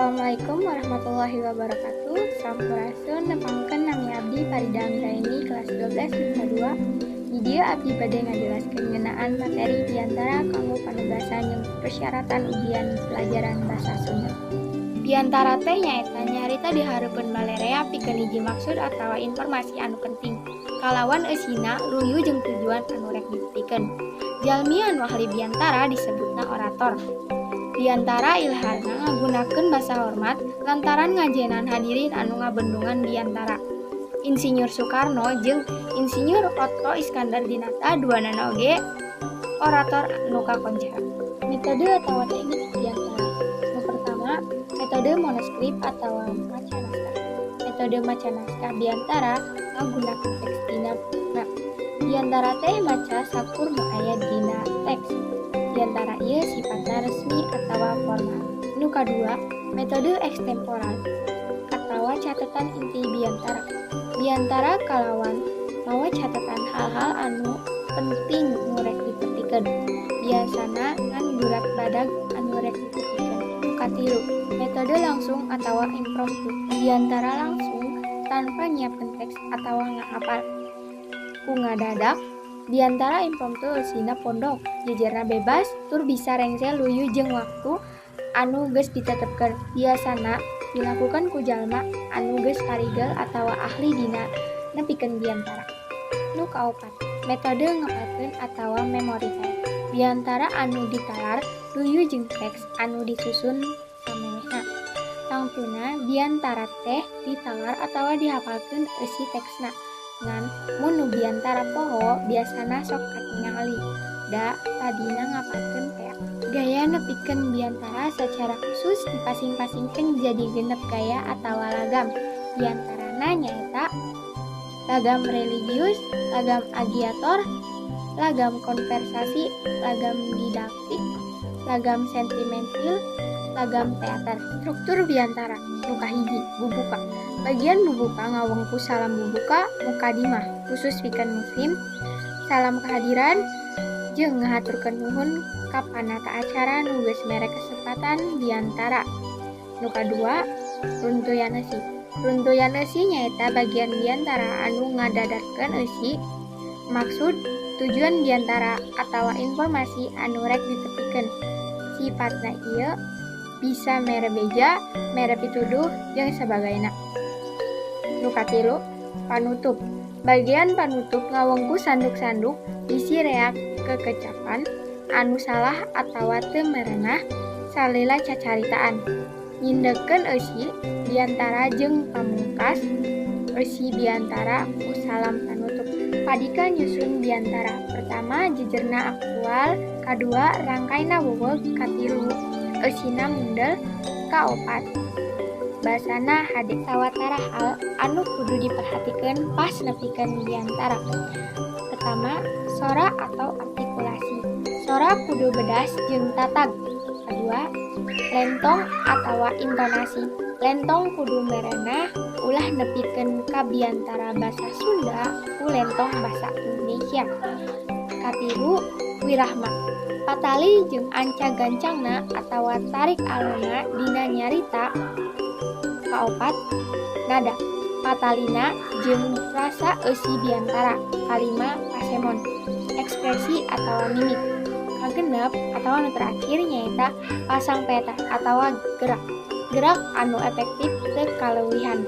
Assalamualaikum warahmatullahi wabarakatuh. Sampurasun nepangkeun nami abdi Farida Anggraini kelas 12 MIPA 2. Di dieu abdi bade ngajelaskeun ngeunaan materi diantara kanggo panugasan jeung persyaratan ujian pelajaran basa Sunda. Diantara teh nyaeta nyarita dihareupeun balarea pikeun hiji maksud atawa informasi anu penting. Kalawan eusina luyu jeung tujuan anu rek dibuktikeun. Jalmi anu ahli biantara disebutna orator. Diantara ilharna ngagunakeun basa hormat lantaran ngajenan hadirin anu ngabendungan biantara. Insinyur Soekarno jeung Insinyur Otto Iskandar Dinata duanana oge orator anu kakoncara. Metode atawa teknik biantara. Nu pertama, metode monoskrip atawa maca naskah. Metode maca naskah biantara ngagunakeun teks dina buku. Biantara teh maca sakur nu aya dina teks. Diantara ieu sifatna resmi atawa formal. Nu kadua, metode ekstemporal atawa catatan inti biantara. Biantara kalawan mawa catatan hal-hal anu penting nu rek dipetikeun. Biasana ngan gurat badag anu rek dipetikeun. Nu katilu, metode langsung atawa impromptu. Biantara langsung tanpa nyiapkeun teks atawa ngahapal. Ku ngadadak diantara impromptu eusina pondok, jejerna bebas, tur bisa rengse luyu jeung waktu anu geus ditetepkeun. Biasana dilakukan ku jalma anu geus parigel atawa ahli dina nepikeun biantara. Nu kaopat, metode ngapalkeun atawa memory type. Biantara anu ditalar luyu jeung teks anu disusun samemehna. Tangtuna biantara teh ditalar atawa dihafalkeun eusi teksna. Ngan mun nu biantara poho biasana sok katingali da tadina ngapalkeun tea. Gaya nepikeun biantara secara khusus dipasing-pasingkeun jadi genep gaya atawa lagam. Diantarana nyaeta lagam religius, lagam agiator, lagam konversasi, lagam didaktik, lagam sentimental, lagam teater. Struktur biantara nu kahiji, bubuka. Bagian bubuka ngawengku salam bubuka mukadimah khusus pikeun muslim, salam kehadiran jeung ngahaturkeun nuhun ka panata acara nu geus mere kesempatan biantara. Nu kadua, runtuyan eusi. Runtuyan eusi nyaeta bagian biantara anu ngadadarkeun eusi maksud, tujuan biantara atawa informasi anu rek ditepikeun. Sifatna ieu bisa mere beja, mere pituduh jeung sabagayna. Nu katilu, panutup. Bagian panutup ngawengku sanduk-sanduk isi reak kekecapan anu salah atawa teu merenah salila cacaritaan. Nyindekeun eusi biantara jeung pamungkas eusi biantara ku salam panutup. Padika nyusun biantara. Pertama, jejerna aktual, kadua rangkaina weweg, katilu eusina mundel, kaopat basana hade. Sawatara hal anu kudu diperhatikeun pas nepikeun biantara. Pertama, sora atau artikulasi. Sora kudu bedas jeung tatag. Kedua, lentong atawa intonasi. Lentong kudu merenah ulah nepikeun ka biantara basa Sunda ku lentong basa Indonesia. Katilu, wirahma. Patali jeung anca gancangna atawa tarik aluna dina nyarita. Kaopat, nada. Patalina jeung rasa eusi biantara. Kalima, pasemon. Ekspresi atawa mimik. Kagenep atawa nu terakhir nyaeta pasang peta atawa gerak. Gerak anu efektif teu kaleuwihan.